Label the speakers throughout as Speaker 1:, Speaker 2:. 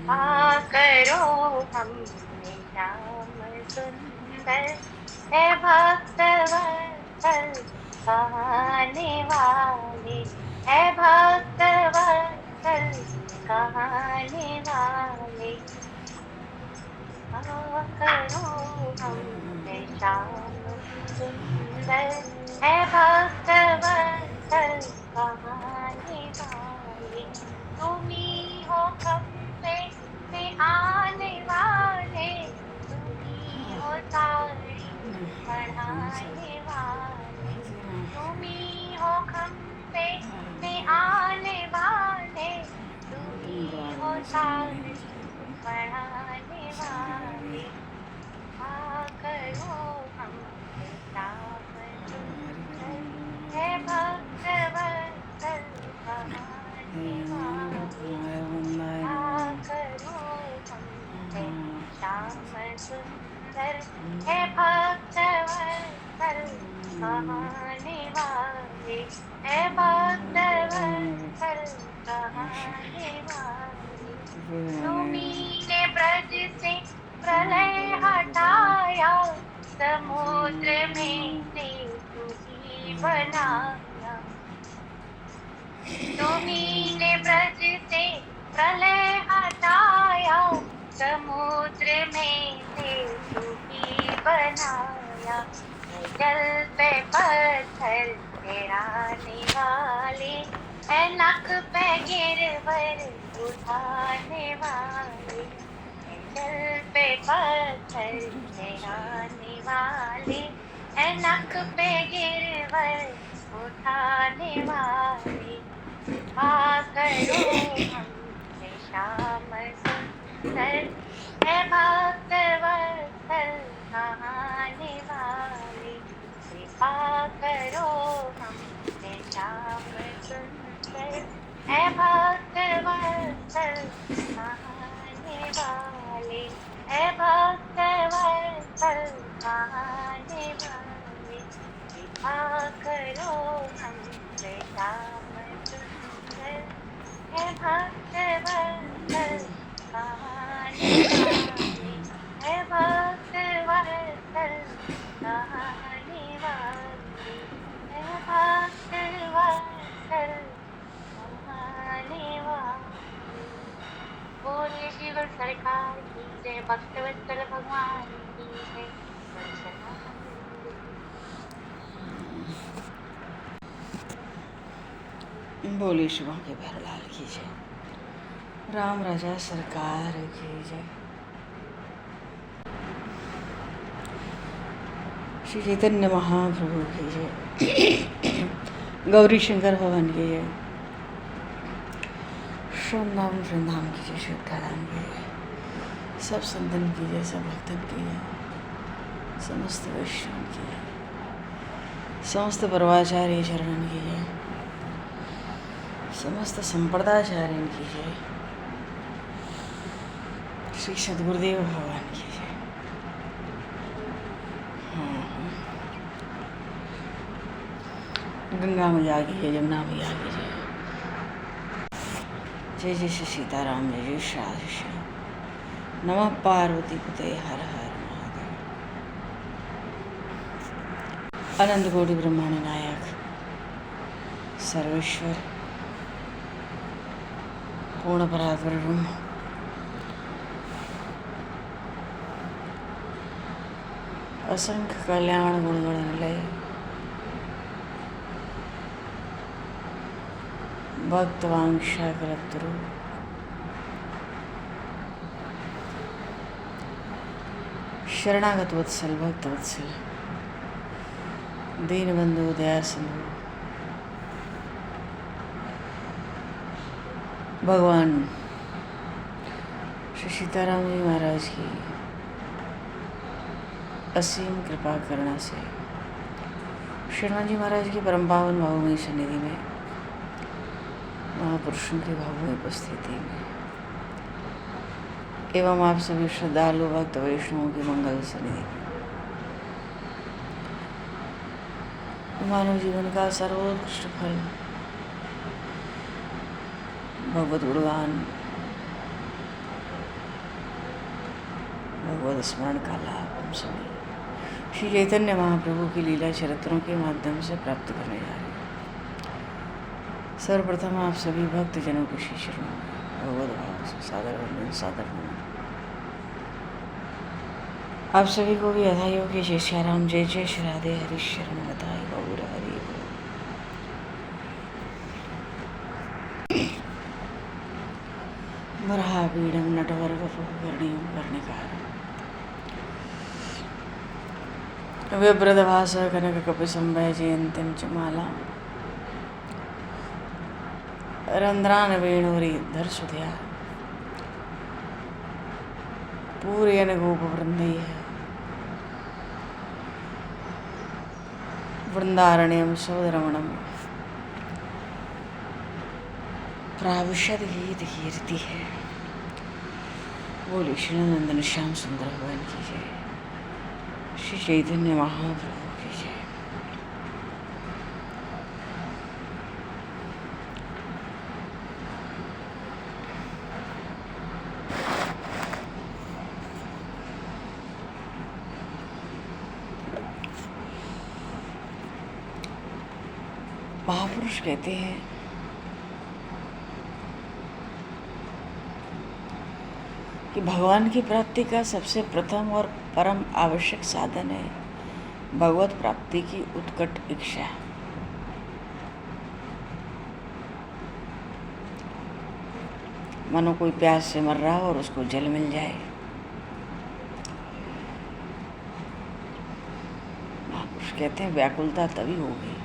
Speaker 1: करो हमने श्याम सुंदर है भक्त वत्सल कहाने वाले है भक्त वत्सल कहाने वाले करो हमने श्याम सुंदर है भक्त वत्सल कहाने वाले तुम्ही हो खंबे पे आने वाले तुम्ही हो ताड़ी पढ़ाने वाले तुम्ही हो खंबे पे आने वाले तुम्ही हो ताड़ी पढ़ाने वाले करो हमसे श्याम सुंदर है भक्त वत्सल कहाने वाले करो हमसे श्याम सुंदर है भक्त वत्सल कहाने वाले है भक्त वत्सल कहाने वाले तुम्ही ने ब्रज से प्रलय हटाया समुद्र में सेतु ही बनाया तुम्ही ने ब्रज से प्रलय हटाया समुद्र में सेतु ही बनाया जल पे पत्थर गिराने वाले है नख पे गिरवर उठाने वाले जल पे पत्थर गिराने वाले है नख पे गिरवर उठाने वाले करो हमसे श्याम सुंदर है भक्त वत्सल कहाने वाले कृपा करो हमसे श्याम सुंदर है भक्त वत्सल कहाने वाले है भक्त वत्सल कहाने वाले कृपा करो हमसे श्याम सुंदर है भक्त वत्सल कहाने वाले है भक्त वत्सल कहाने वाले है भक्त वत्सल कहाने वाले बोले शिव सरकार की जय भक्त वत्सल भगवान की जय
Speaker 2: बोले शिवा के भरलाल की जय राम राजा सरकार की जय श्री चैतन्य महाप्रभु की जय गौरी शंकर भवन की जय श्रृंदावन वृंदावन की जय श्रद्धाधाम की जय सब संतन की जय सब भक्तन की जय समस्त वैष्णव की जय समस्त परवाचार्य चरणन की जय समस्त संप्रदाचार्य की जय श्री सद्गुरुदेव भगवान की जय गंगा मैया की जय जमुना मैया की जय जय जय श्री सीताराम जय जय श्री राधे श्याम नमः पार्वती पते हर हर महादेव अनंत कोटि ब्रह्मांड नायक सर्वेश्वर पूर्ण परात्पर असंख्य कल्याण गुणगणलय भक्तवांशा कल्पतरु शरणागत वत्सल भक्त वत्सल दीनबंधु दया सिंधु भगवान श्री सीताराम जी महाराज की असीम कृपा करना से हनुमान जी महाराज की परम पावन भावमयी सन्निधि में महापुरुषों की भावमयी उपस्थिति में एवं आप सभी श्रद्धालु भक्त वैष्णवों की मंगल सन्निधि में मानव जीवन का सर्वोत्कृष्ट फल भगवत गुणगान भगवत स्मरण का लाभ हम सभी श्री चैतन्य महाप्रभु की लीला चरित्रों के माध्यम से प्राप्त करने जा रहे हैं। सर्वप्रथम आप सभी भक्तजनों के श्री चरणों में भगवत भाव से सादर वंदन सादर नमन। आप सभी को भी अधाइयों के जय श्री राम, जय जय श्री राधे, हरि शरण बताई गौर हरि। वराहपीडं नटवरवपुर्णिं कर्णिकारं व्यभ्रदभास कनककपिसंवैजयन्तीं च मालां रन्ध्रान् वेणुरीधरसुधया पूरयन् गोपवृन्दैः वृन्दारण्यं सौदरमणं प्राविशद गीत है। बोले श्री नंदन श्याम सुंदर भगवान की जय, श्री चैतन्य महाप्रभु की जय। महापुरुष कहते हैं कि भगवान की प्राप्ति का सबसे प्रथम और परम आवश्यक साधन है भगवत प्राप्ति की उत्कट इच्छा। मानो कोई प्यास से मर रहा हो और उसको जल मिल जाए। महापुरुष कहते हैं व्याकुलता तभी होगी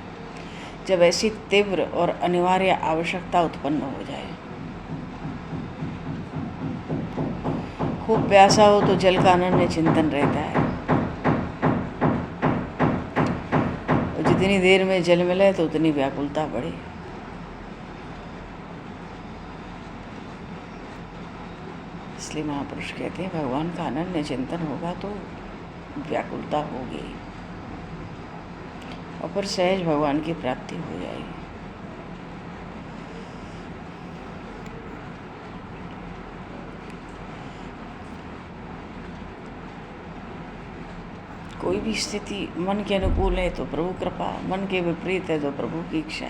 Speaker 2: जब ऐसी तीव्र और अनिवार्य आवश्यकता उत्पन्न हो जाए। खूब प्यासा हो तो जल का अनन्य चिंतन रहता है, और जितनी देर में जल मिले तो उतनी व्याकुलता बढ़े। इसलिए महापुरुष कहते हैं भगवान का अनन्य चिंतन होगा तो व्याकुलता होगी और फिर सहज भगवान की प्राप्ति हो जाएगी। कोई भी स्थिति मन के अनुकूल है तो प्रभु कृपा, मन के विपरीत है तो प्रभु की इच्छा।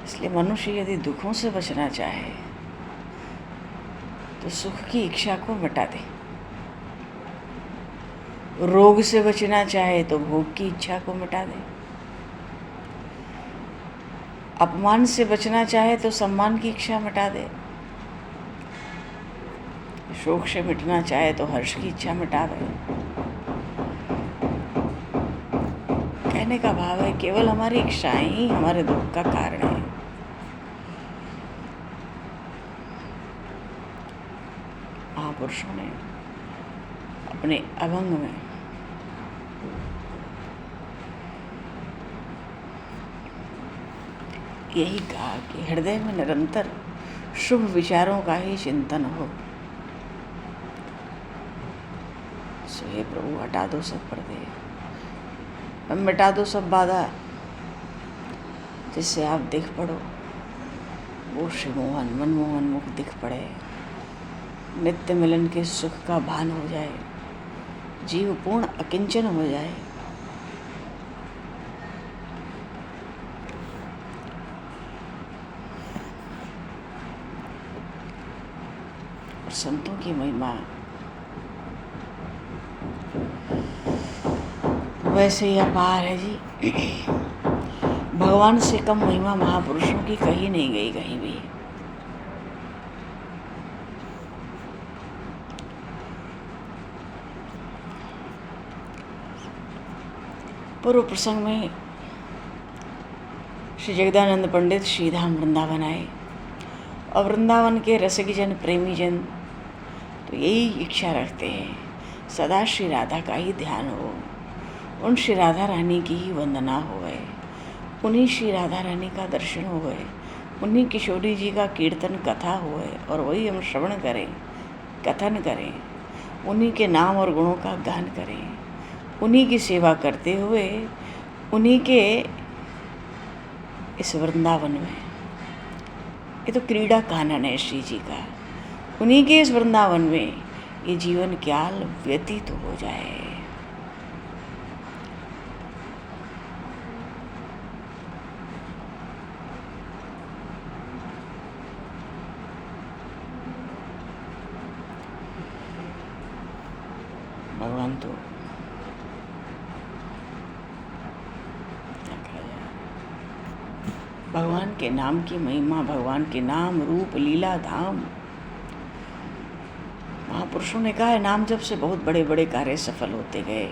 Speaker 2: इसलिए मनुष्य यदि दुखों से बचना चाहे तो सुख की इच्छा को मिटा दे, रोग से बचना चाहे तो भोग की इच्छा को मिटा दे, अपमान से बचना चाहे तो सम्मान की इच्छा मिटा दे, शोक से मिटना चाहे तो हर्ष की इच्छा मिटा दे। कहने का भाव है केवल हमारी इच्छाएं ही हमारे दुख का कारण है। महापुरुषों ने अपने अभंग में यही कहा कि हृदय में निरंतर शुभ विचारों का ही चिंतन हो। सो हे प्रभु हटा दो सब पर्दे, मिटा दो सब बाधा, जिससे आप दिख पड़ो। वो श्री मोहन मनमोहन मुख दिख पड़े, नित्य मिलन के सुख का भान हो जाए, जीव पूर्ण अकिंचन हो जाए। और संतों की महिमा वैसे ही अपार है जी। भगवान से कम महिमा महापुरुषों की कहीं नहीं गई कहीं भी। पूर्व प्रसंग में श्री जगदानंद पंडित श्रीधाम वृंदावन आए और वृंदावन के रसिक जन प्रेमी जन तो यही इच्छा रखते हैं सदा श्री राधा का ही ध्यान हो, उन श्री राधा रानी की ही वंदना होए, उन्हीं श्री राधा रानी का दर्शन होए, उन्हीं किशोरी जी का कीर्तन कथा होए और वही हम श्रवण करें, कथन करें, उन्हीं के नाम और गुणों का गान करें, उन्हीं की सेवा करते हुए उन्हीं के इस वृंदावन में, ये तो क्रीड़ा कानन है श्री जी का, उन्हीं के इस वृंदावन में ये जीवन काल व्यतीत हो जाए। भगवान तो भगवान के नाम की महिमा, भगवान के नाम रूप लीला धाम। महापुरुषों ने कहा है नाम जप से बहुत बड़े बड़े कार्य सफल होते गए।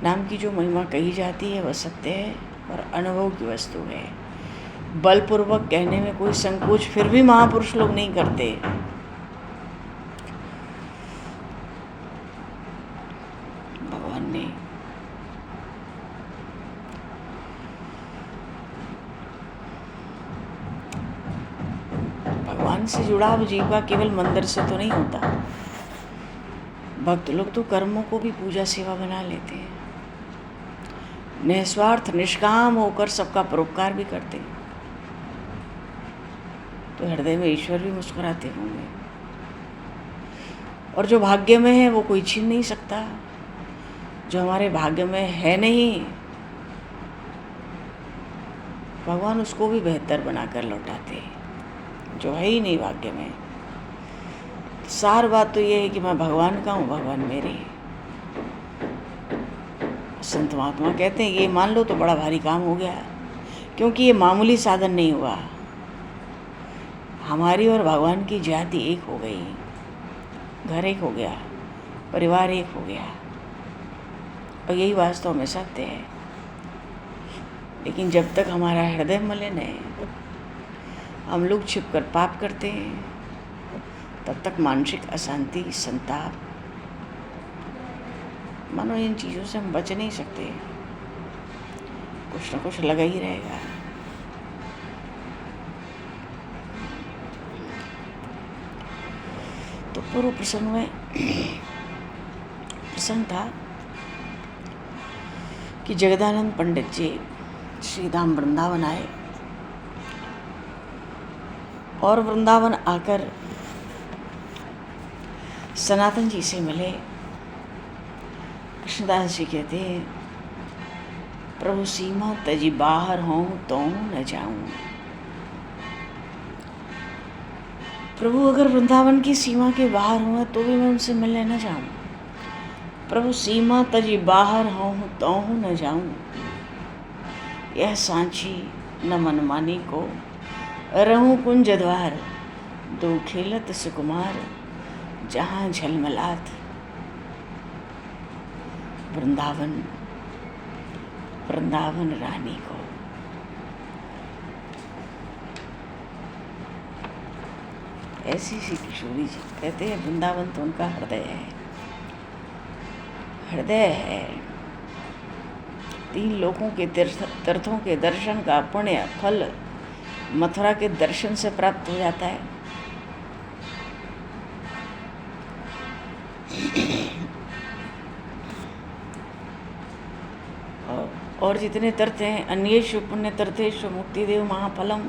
Speaker 2: नाम की जो महिमा कही जाती है वह सत्य है और अनुभव की वस्तु है। बलपूर्वक कहने में कोई संकोच फिर भी महापुरुष लोग नहीं करते। भगवान ने भगवान से जुड़ाव जीव का केवल मंदिर से तो नहीं होता। भक्त लोग तो कर्मों को भी पूजा सेवा बना लेते हैं, निस्वार्थ निष्काम होकर सबका परोपकार भी करते हैं, तो हृदय में ईश्वर भी मुस्कुराते होंगे। और जो भाग्य में है वो कोई छीन नहीं सकता। जो हमारे भाग्य में है नहीं, भगवान उसको भी बेहतर बनाकर लौटाते हैं। जो है ही नहीं भाग्य में, सार बात तो ये है कि मैं भगवान का हूँ, भगवान मेरे। संत महात्मा कहते हैं ये मान लो तो बड़ा भारी काम हो गया, क्योंकि ये मामूली साधन नहीं हुआ। हमारी और भगवान की जाति एक हो गई, घर एक हो गया, परिवार एक हो गया, और यही वास्तव में सत्य है। लेकिन जब तक हमारा हृदय मलिन है, हम लोग छिपकर पाप करते हैं, तब तक मानसिक अशांति, संताप, मानो इन चीज़ों से हम बच नहीं सकते। कुछ न कुछ लगा ही रहेगा। तो पूर्व प्रसंग में प्रसंग था कि जगदानंद पंडित जी श्री धाम वृंदावन आए और वृंदावन आकर सनातन जी से मिले। कृष्णदास जी कहते हैं प्रभु सीमा तजी बाहर हों तो न जाऊं। प्रभु अगर वृंदावन की सीमा के बाहर हुआ तो भी मैं उनसे मिलने न जाऊं। प्रभु सीमा तजी बाहर हों तो न जाऊं। यह सांची न मनमानी को रहूं कुंज द्वार। दो खेलत सुकुमार जहाँ झलमलात। वृंदावन वृंदावन रानी को। ऐसी सी किशोरी जी कहते हैं वृंदावन तो उनका हृदय है। हृदय है। 3 लोकों के तीर्थों के दर्शन का पुण्य फल मथुरा के दर्शन से प्राप्त हो जाता है। और जितने तीर्थ हैं, अन्येषु पुण्य तीर्थेषु मुक्तिदेव महाफलम।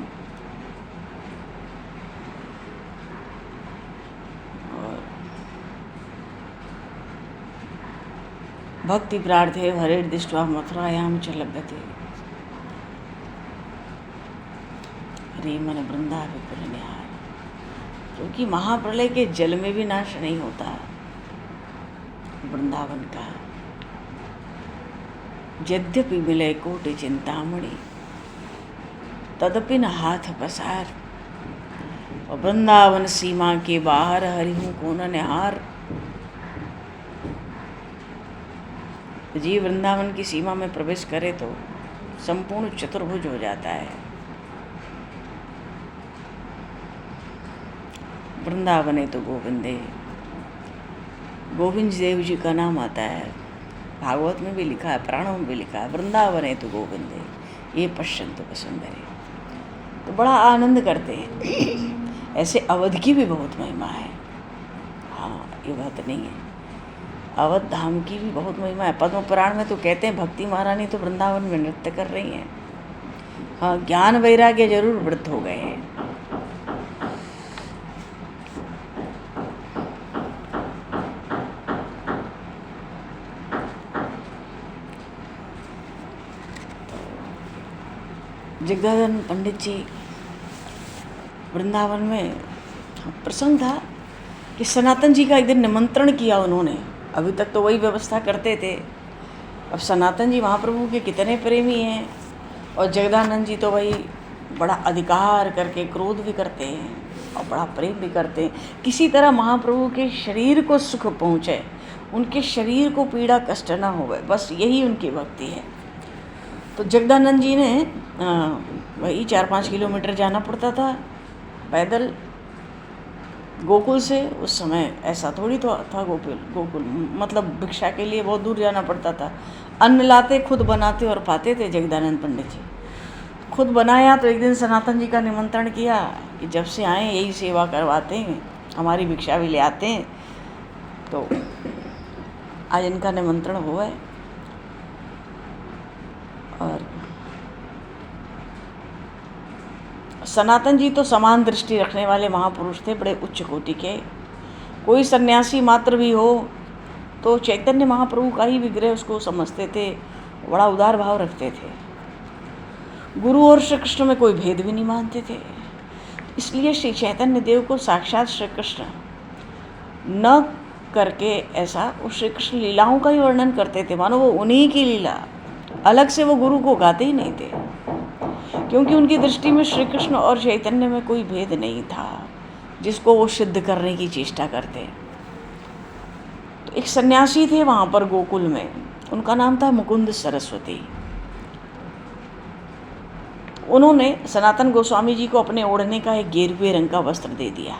Speaker 2: भक्ति प्रार्थे हरेर्दिष्ट्वा मथुरायाम च लभ्यते। हरे मन वृंदा विपुल निहार। क्योंकि महाप्रलय के जल में भी नाश नहीं होता वृंदावन का। यद्यपि मिले कोटि चिंतामणि तदपि न हाथ पसार। और वृंदावन सीमा के बाहर हरिहूँ को न निहार। जी वृंदावन की सीमा में प्रवेश करे तो संपूर्ण चतुर्भुज हो जाता है। वृंदावने तो गोविंदे। गोविंद देव जी का नाम आता है, भागवत में भी लिखा है, पुराणों में भी लिखा है, वृंदावने तो गोविंदे ये पश्यन्तु वसुंधरे। तो बड़ा आनंद करते हैं। ऐसे अवध की भी बहुत महिमा है। हाँ, ये बात नहीं है, अवध धाम की भी बहुत महिमा है। पद्म पुराण में तो कहते हैं भक्ति महारानी तो वृंदावन में नृत्य कर रही हैं। हाँ, ज्ञान वैराग्य जरूर वृद्ध हो गए हैं। जगदानंद पंडित जी वृंदावन में प्रसंग था कि सनातन जी का एक दिन निमंत्रण किया उन्होंने। अभी तक तो वही व्यवस्था करते थे, अब सनातन जी महाप्रभु के कितने प्रेमी हैं, और जगदानंद जी तो भाई बड़ा अधिकार करके क्रोध भी करते हैं और बड़ा प्रेम भी करते हैं। किसी तरह महाप्रभु के शरीर को सुख पहुँचे, उनके शरीर को पीड़ा कष्ट ना होवे, बस यही उनकी भक्ति है। तो जगदानंद जी ने वही 4-5 किलोमीटर जाना पड़ता था पैदल गोकुल से। उस समय ऐसा थोड़ी तो था गोकुल मतलब भिक्षा के लिए बहुत दूर जाना पड़ता था। अन्न लाते, खुद बनाते और पाते थे जगदानंद पंडित जी। खुद बनाया तो एक दिन सनातन जी का निमंत्रण किया कि जब से आए यही सेवा करवाते हैं, हमारी भिक्षा भी ले आते हैं, तो आज इनका निमंत्रण हुआ है। और सनातन जी तो समान दृष्टि रखने वाले महापुरुष थे, बड़े उच्च कोटि के। कोई सन्यासी मात्र भी हो तो चैतन्य महाप्रभु का ही विग्रह उसको समझते थे, बड़ा उदार भाव रखते थे। गुरु और श्री कृष्ण में कोई भेद भी नहीं मानते थे। इसलिए श्री चैतन्य देव को साक्षात श्री कृष्ण न करके ऐसा वो श्री कृष्ण लीलाओं का ही वर्णन करते थे, मानो वो उन्हीं की लीला, अलग से वो गुरु को गाते ही नहीं थे, क्योंकि उनकी दृष्टि में श्री कृष्ण और चैतन्य में कोई भेद नहीं था जिसको वो सिद्ध करने की चेष्टा करते। तो एक सन्यासी थे वहाँ पर गोकुल में, उनका नाम था मुकुंद सरस्वती। उन्होंने सनातन गोस्वामी जी को अपने ओढ़ने का एक गेरुए रंग का वस्त्र दे दिया।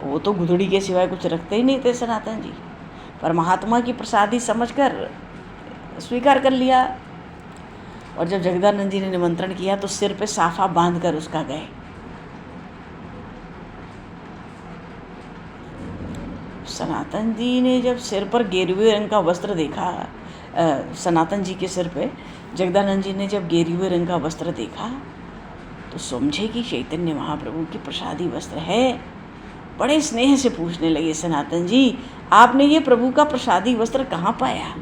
Speaker 2: वो तो गुदड़ी के सिवाय कुछ रखते ही नहीं थे सनातन जी, पर महात्मा की प्रसादी समझकर स्वीकार कर लिया। और जब जगदानंद जी ने निमंत्रण किया तो सिर पे साफा बांध कर उसका गए। सनातन जी ने जब सिर पर गेरुए रंग का वस्त्र देखा, सनातन जी के सिर पे जगदानंद जी ने जब गेरुए रंग का वस्त्र देखा तो समझे कि चैतन्य महाप्रभु की प्रसादी वस्त्र है। बड़े स्नेह से पूछने लगे, सनातन जी आपने ये प्रभु का प्रसादी वस्त्र कहाँ पाया?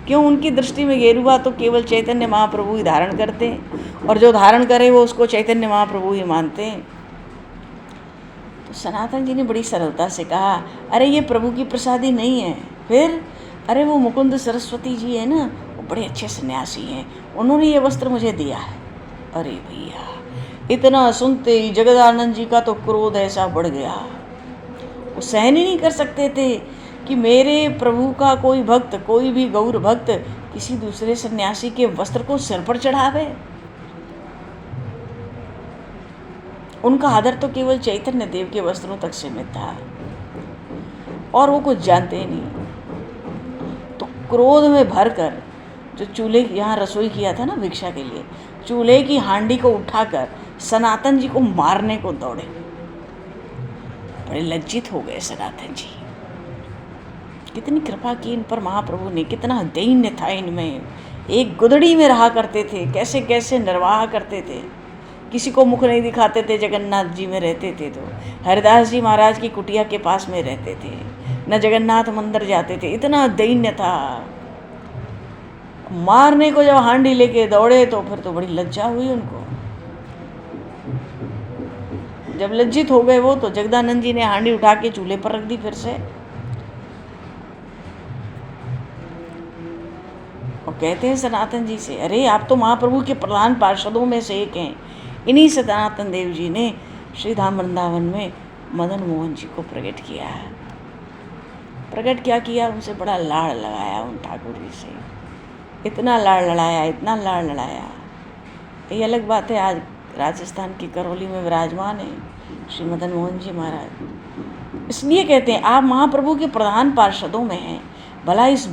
Speaker 2: क्यों उनकी दृष्टि में गेरुआ तो केवल चैतन्य महाप्रभु ही धारण करते हैं, और जो धारण करे वो उसको चैतन्य महाप्रभु ही मानते हैं। तो सनातन जी ने बड़ी सरलता से कहा, अरे ये प्रभु की प्रसादी नहीं है। फिर? अरे वो मुकुंद सरस्वती जी है ना, वो बड़े अच्छे सन्यासी हैं, उन्होंने ये वस्त्र मुझे दिया है। अरे भैया, इतना सुनते ही जगदानंद जी का तो क्रोध ऐसा बढ़ गया, वो सहन ही नहीं कर सकते थे कि मेरे प्रभु का कोई भक्त, कोई भी गौर भक्त किसी दूसरे सन्यासी के वस्त्र को सिर पर चढ़ावे। उनका आदर तो केवल चैतन्य देव के वस्त्रों तक सीमित था और वो कुछ जानते ही नहीं। तो क्रोध में भरकर जो चूल्हे यहाँ रसोई किया था ना भिक्षा के लिए, चूल्हे की हांडी को उठाकर सनातन जी को मारने को दौड़े। बड़े लज्जित हो गए सनातन जी। कितनी कृपा की इन पर महाप्रभु ने, कितना दैन्य था इनमें। एक गुदड़ी में रहा करते थे, कैसे कैसे निर्वाह करते थे, किसी को मुख नहीं दिखाते थे। जगन्नाथ जी में रहते थे तो हरिदास जी महाराज की कुटिया के पास में रहते थे, न जगन्नाथ मंदिर जाते थे, इतना दैन्य था। मारने को जब हांडी लेके दौड़े तो फिर तो बड़ी लज्जा हुई उनको। जब लज्जित हो गए वो, तो जगदानंद जी ने हांडी उठा के चूल्हे पर रख दी फिर से, और कहते हैं सनातन जी से, अरे आप तो महाप्रभु के प्रधान पार्षदों में से एक हैं। इन्हीं सनातन देव जी ने श्रीधाम वृंदावन में मदन मोहन जी को प्रकट किया है। प्रकट क्या किया, उनसे बड़ा लाड़ लगाया उन ठाकुर जी से, इतना लाड़ लड़ाया, इतना लाड़ लड़ाया। ये अलग बात है, आज राजस्थान की करौली में विराजमान है श्री मदन मोहन जी महाराज। इसलिए कहते हैं आप महाप्रभु के प्रधान पार्षदों में हैं। भला इस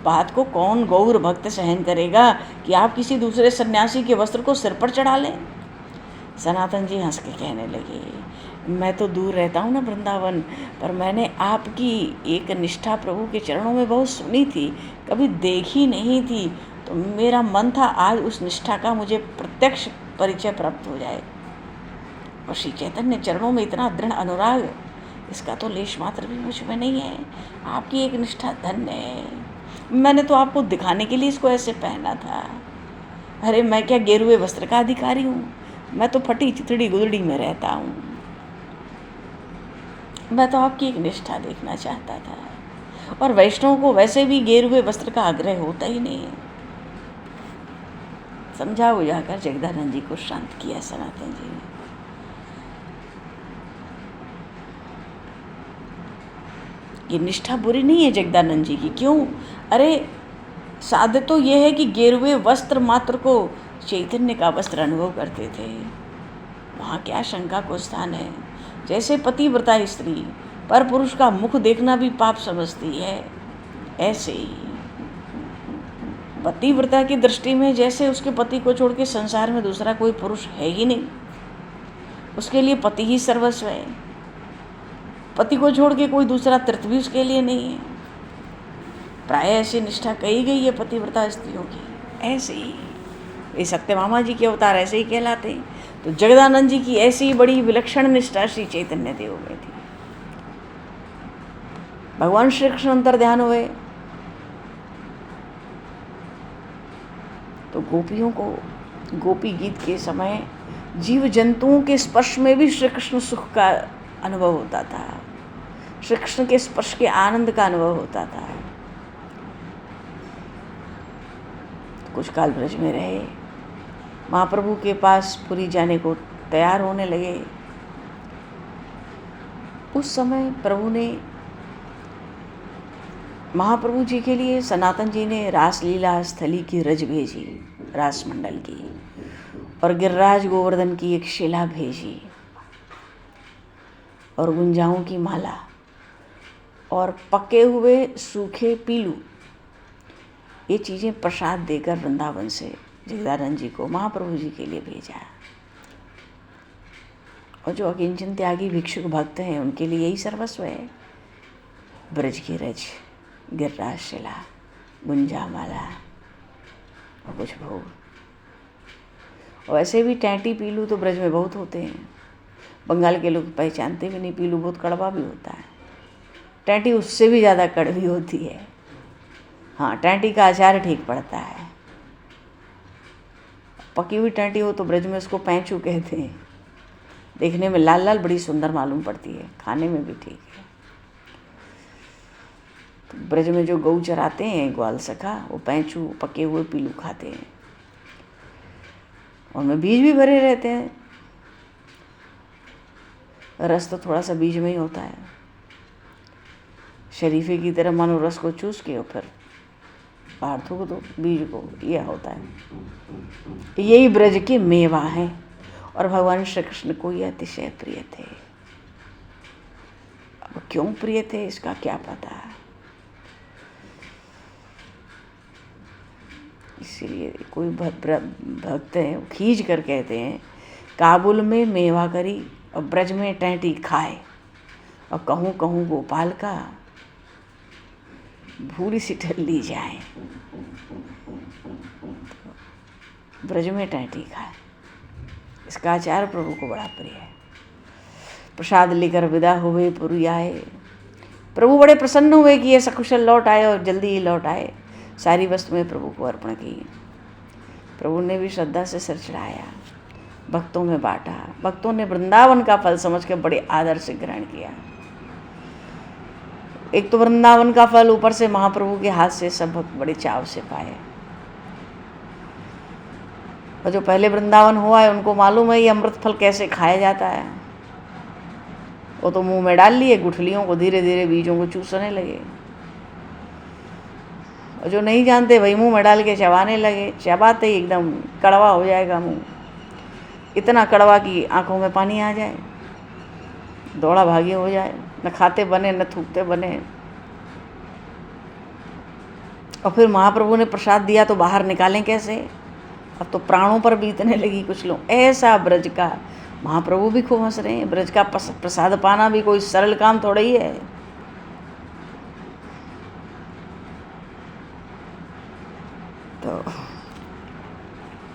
Speaker 2: बात को कौन गौर भक्त सहन करेगा कि आप किसी दूसरे सन्यासी के वस्त्र को सिर पर चढ़ा लें? सनातन जी हंस के कहने लगे, मैं तो दूर रहता हूँ ना वृंदावन, पर मैंने आपकी एक निष्ठा प्रभु के चरणों में बहुत सुनी थी, कभी देखी नहीं थी। तो मेरा मन था आज उस निष्ठा का मुझे प्रत्यक्ष परिचय प्राप्त हो जाए। और श्री चैतन्य चरणों में इतना दृढ़ अनुराग, इसका तो लेश मात्र भी मुझ में नहीं है। आपकी एक निष्ठा धन्य है। मैंने तो आपको दिखाने के लिए इसको ऐसे पहना था, अरे मैं क्या गेरुए वस्त्र का अधिकारी हूँ? मैं तो फटी चिथड़ी गुदड़ी में रहता हूँ। मैं तो आपकी एक निष्ठा देखना चाहता था, और वैष्णव को वैसे भी गेरुए वस्त्र का आग्रह होता ही नहीं है। समझा बुझाकर जगदानंद जी को शांत किया सनातन जी ने। ये निष्ठा बुरी नहीं है जगदानंद जी की। क्यों? अरे साध्य तो ये है कि गेरुए वस्त्र मात्र को चैतन्य का वस्त्र अनुभव करते थे। वहाँ क्या शंका को स्थान है? जैसे पतिव्रता स्त्री पर पुरुष का मुख देखना भी पाप समझती है, ऐसे ही पतिव्रता की दृष्टि में जैसे उसके पति को छोड़ के संसार में दूसरा कोई पुरुष है ही नहीं, उसके लिए पति ही सर्वस्व है। पति को छोड़ के कोई दूसरा तृतीय भी उसके लिए नहीं है। प्राय ऐसी निष्ठा कही गई है पतिव्रता स्त्रियों की। ऐसे ही ये सत्यभामा जी के अवतार ऐसे ही कहलाते हैं। तो जगदानंद जी की ऐसी बड़ी विलक्षण निष्ठा श्री चैतन्य देव में थी। भगवान श्री कृष्ण अंतर ध्यान हुए तो गोपियों को गोपी गीत के समय जीव जंतुओं के स्पर्श में भी श्री कृष्ण सुख का अनुभव होता था, श्री कृष्ण के स्पर्श के आनंद का अनुभव होता था। कुछ काल ब्रज में रहे, महाप्रभु के पास पुरी जाने को तैयार होने लगे। उस समय प्रभु ने महाप्रभु जी के लिए सनातन जी ने रासलीला स्थली की रज भेजी, रास मंडल की, और गिरिराज गोवर्धन की एक शिला भेजी, और गुंजाओं की माला, और पके हुए सूखे पीलू, ये चीज़ें प्रसाद देकर वृंदावन से जगदानंद जी को महाप्रभु जी के लिए भेजा। और जो अकिंचन त्यागी भिक्षुक भक्त हैं उनके लिए यही सर्वस्व है। ब्रज की रज, गिरिराज शिला, गुंजा माला और कुछ भोग। और वैसे भी टैंटी पीलू तो ब्रज में बहुत होते हैं। बंगाल के लोग पहचानते भी नहीं, पीलू बहुत कड़वा भी होता है। टैंटी उससे भी ज़्यादा कड़वी होती है। हाँ, टैंटी का अचार ठीक पड़ता है। पकी हुई टैंटी हो तो ब्रज में उसको पैंचू कहते हैं। देखने में लाल लाल बड़ी सुंदर मालूम पड़ती है, खाने में भी ठीक है। तो ब्रज में जो गऊ चराते हैं ग्वाल सखा, वो पैंचू पके हुए पीलू खाते हैं। उनमें बीज भी भरे रहते हैं, रस तो थोड़ा सा बीज में ही होता है। शरीफे की तरह मानो रस को चूस के और फिर बाहर थूक दो बीज को, यह होता है। यही ब्रज के मेवा है, और भगवान श्री कृष्ण को यह अतिशय प्रिय थे। अब क्यों प्रिय थे इसका क्या पता, इसीलिए कोई भक्त है खींच कर कहते हैं, काबुल में मेवा करी और ब्रज में टैंटी खाए, और कहूँ कहूँ गोपाल का भूरी सी टल्ली जाए। ब्रज में टैंटी खाए, इसका आचार प्रभु को बड़ा प्रिय है। प्रसाद लेकर विदा हुए पुरी आए। प्रभु बड़े प्रसन्न हुए कि ये सकुशल लौट आए और जल्दी ही लौट आए। सारी वस्तुएं प्रभु को अर्पण की। प्रभु ने भी श्रद्धा से सिर चढ़ाया, भक्तों में बांटा। भक्तों ने वृंदावन का फल समझकर बड़े आदर से ग्रहण किया। एक तो वृंदावन का फल, ऊपर से महाप्रभु के हाथ से सब भक्त बड़े चाव से पाए। और जो पहले वृंदावन हुआ है उनको मालूम है ये अमृत फल कैसे खाया जाता है। वो तो मुंह में डाल लिए, गुठलियों को धीरे धीरे बीजों को चूसने लगे। और जो नहीं जानते वही मुंह में डाल के चबाने लगे। चबाते ही एकदम कड़वा हो जाएगा मुंह, इतना कड़वा कि आंखों में पानी आ जाए, दौड़ा भागी हो जाए, न खाते बने न थूकते बने। और फिर महाप्रभु ने प्रसाद दिया तो बाहर निकालें कैसे, अब तो प्राणों पर बीतने लगी कुछ लोग। ऐसा ब्रज का, महाप्रभु भी खूब हंस रहे हैं। ब्रज का प्रसाद पाना भी कोई सरल काम थोड़ा ही है। तो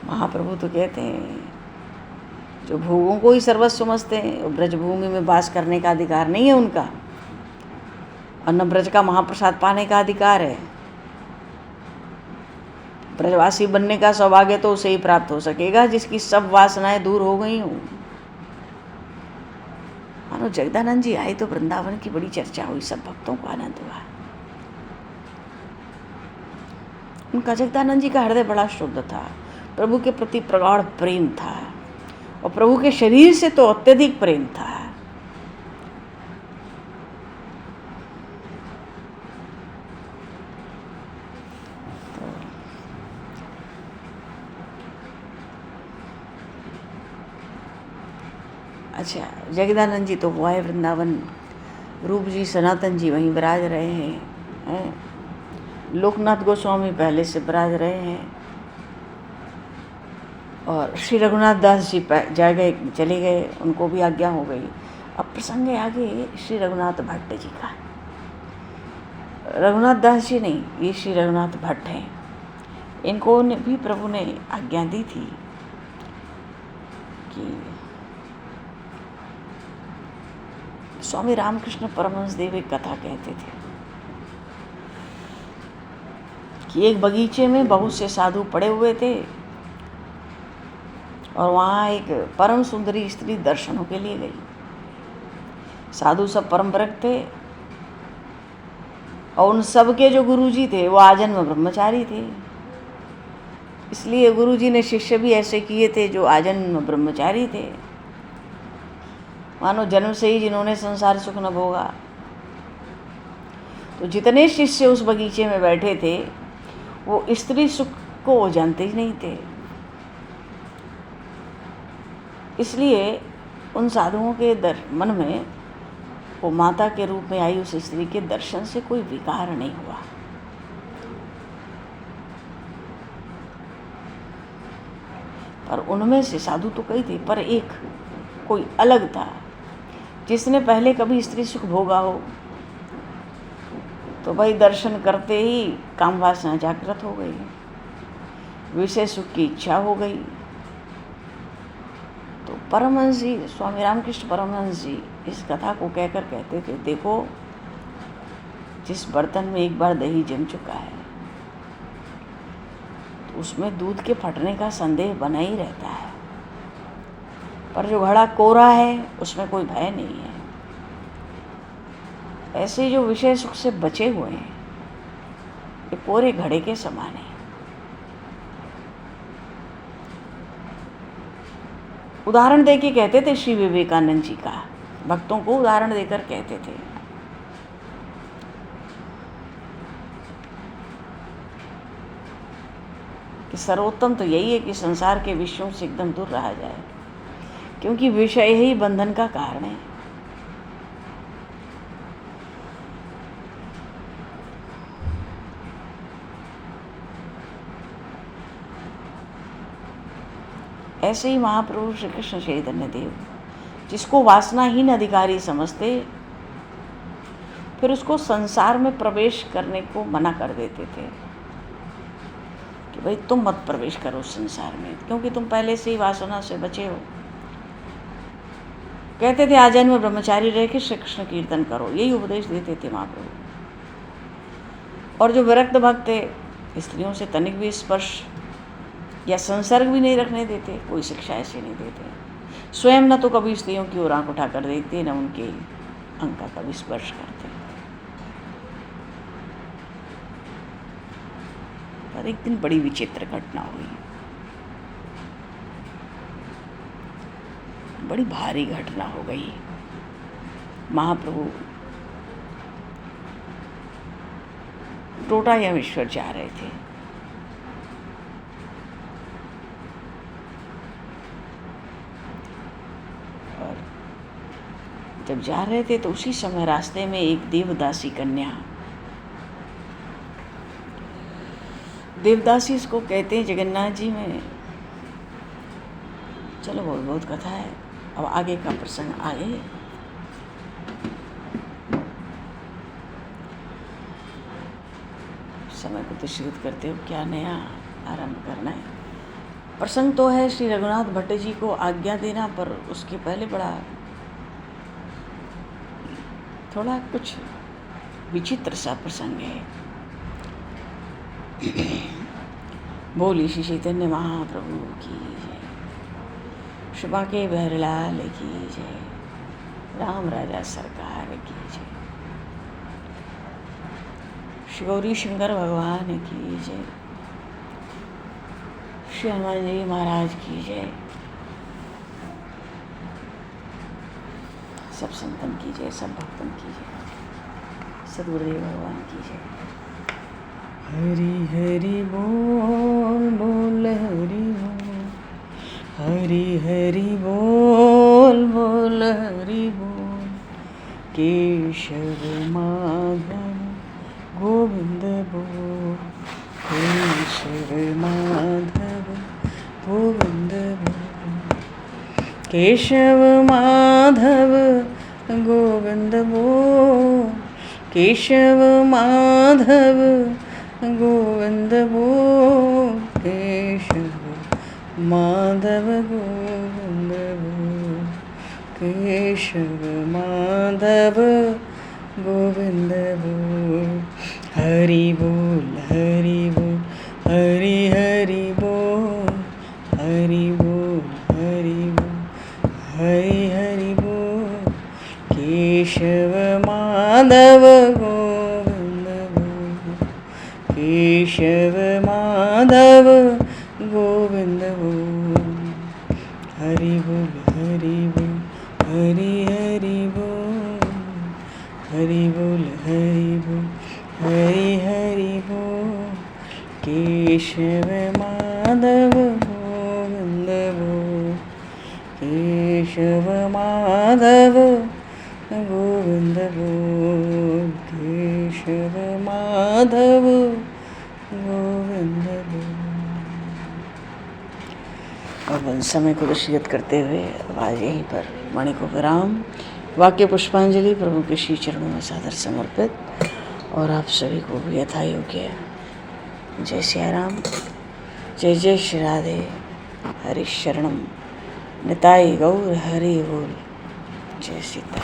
Speaker 2: महाप्रभु तो कहते हैं जो भोगों को ही सर्वस्व समझते हैं, ब्रज भूमि में वास करने का अधिकार नहीं है उनका, और न ब्रज का महाप्रसाद पाने का अधिकार है। ब्रजवासी बनने का सौभाग्य तो उसे ही प्राप्त हो सकेगा जिसकी सब वासनाएं दूर हो गई हों। मानो जगदानंद जी आए तो वृंदावन की बड़ी चर्चा हुई, सब भक्तों को आनंद हुआ। उनका जगदानंद जी का हृदय बड़ा शुद्ध था, प्रभु के प्रति प्रगाढ़ प्रेम था और प्रभु के शरीर से तो अत्यधिक प्रेम था। अच्छा, जगदानंद जी तो वो आए वृंदावन, रूप जी सनातन जी वहीं विराज रहे हैं, लोकनाथ गोस्वामी पहले से विराज रहे हैं और श्री रघुनाथ दास जी चले गए, उनको भी आज्ञा हो गई। अब प्रसंग है आगे श्री रघुनाथ भट्ट जी का। रघुनाथ दास जी नहीं, ये श्री रघुनाथ भट्ट हैं। इनको भी प्रभु ने आज्ञा दी थी कि स्वामी रामकृष्ण परमहंस देव एक कथा कहते थे कि एक बगीचे में बहुत से साधु पड़े हुए थे और वहाँ एक परम सुंदरी स्त्री दर्शनों के लिए गई। साधु सब परम व्रत थे और उन सब के जो गुरुजी थे वो आजन्म ब्रह्मचारी थे, इसलिए गुरुजी ने शिष्य भी ऐसे किए थे जो आजन्म ब्रह्मचारी थे। मानो जन्म से ही जिन्होंने संसार सुख न भोगा। तो जितने शिष्य उस बगीचे में बैठे थे वो स्त्री सुख को जानते ही नहीं थे, इसलिए उन साधुओं के मन में वो माता के रूप में आई उस स्त्री के दर्शन से कोई विकार नहीं हुआ। पर उनमें से साधु तो कई थे, पर एक कोई अलग था जिसने पहले कभी स्त्री सुख भोगा हो। तो भाई दर्शन करते ही काम वासना जागृत हो गई, विषय सुख की इच्छा हो गई। तो परमहंस जी, स्वामी रामकृष्ण परमहंस जी इस कथा को कहकर कहते थे, देखो जिस बर्तन में एक बार दही जम चुका है तो उसमें दूध के फटने का संदेह बना ही रहता है, पर जो घड़ा कोरा है उसमें कोई भय नहीं है। ऐसे जो विषय सुख से बचे हुए हैं ये कोरे घड़े के समान है। उदाहरण देके कहते थे श्री विवेकानंद जी का, भक्तों को उदाहरण देकर कहते थे कि सर्वोत्तम तो यही है कि संसार के विषयों से एकदम दूर रहा जाए, क्योंकि विषय ही बंधन का कारण है। ऐसे ही महाप्रभु श्री कृष्ण चैतन्य देव, जिसको वासनाहीन अधिकारी समझते, फिर उसको संसार में प्रवेश करने को मना कर देते थे कि भाई तुम मत प्रवेश करो संसार में, क्योंकि तुम पहले से ही वासना से बचे हो। कहते थे आजन्म ब्रह्मचारी रह के श्री कृष्ण कीर्तन करो, यही उपदेश देते थे महाप्रभु। और जो विरक्त भक्त थे, स्त्रियों से तनिक भी स्पर्श या संसर्ग भी नहीं रखने देते, कोई शिक्षा ऐसे नहीं देते। स्वयं न तो कभी स्त्रियों की ओर आंख उठा कर देखते, न उनके अंग का कभी स्पर्श करते। पर एक दिन बड़ी विचित्र घटना हुई, बड़ी भारी घटना हो गई। महाप्रभु टोटा यमेश्वर जा रहे थे, और जब जा रहे थे तो उसी समय रास्ते में एक देवदासी कन्या, देवदासी इसको कहते हैं जगन्नाथ जी में। चलो बहुत बहुत कथा है, अब आगे का प्रसंग आगे। समय को तो करते हो, क्या नया आरंभ करना है। प्रसंग तो है श्री रघुनाथ भट्ट जी को आज्ञा देना, पर उसके पहले बड़ा थोड़ा कुछ विचित्र सा प्रसंग है। बोली श्री चैतन्य महाप्रभु की जय। शुभा के बहरलाल की जय। राम राजा सरकार की जय। श्री गौरी शंकर भगवान की जय। श्री हनुमान जी महाराज की जय। सब संतन की जय, सब भक्तन की जय, सदगुरुदेव भगवान की जय। हरि हरि बोल बोल हरि बोल, हरि हरि बोल बोल हरि बोल। केशव माधव गोविंद बोल, केशव माधव गोविंद बोल। केशव माधव गोविंद बोल, केशव माधव गोविंद बोल, केशव माधव गोविंद बोल, केशव माधव गोविंद बोल। हरि बोल हरि बोल, हरि हरि बोल, हरि बोल हरि बोल, हरि हरि बोल। केशव माधव गोविंद बोल, केशव माधव गोविंद बोल। हरि बोल हरि बोल, हरि हरि बोल, हरि बोल हरि बोल, हरि हरि बोल। केशव माधव गोविंद बोल, केशव माधव गोविंद बोल, केशव माधव गोविंद बोल। और समय को वशीयत करते हुए अब आज यहीं पर वाणी को विराम। वाक्य पुष्पांजलि प्रभु के श्री चरणों में सादर समर्पित और आप सभी को भी यथा योग्य जय सिया राम, जय जय श्री राधे, हरि शरणम, निताई गौर हरि बोल, जय सीता।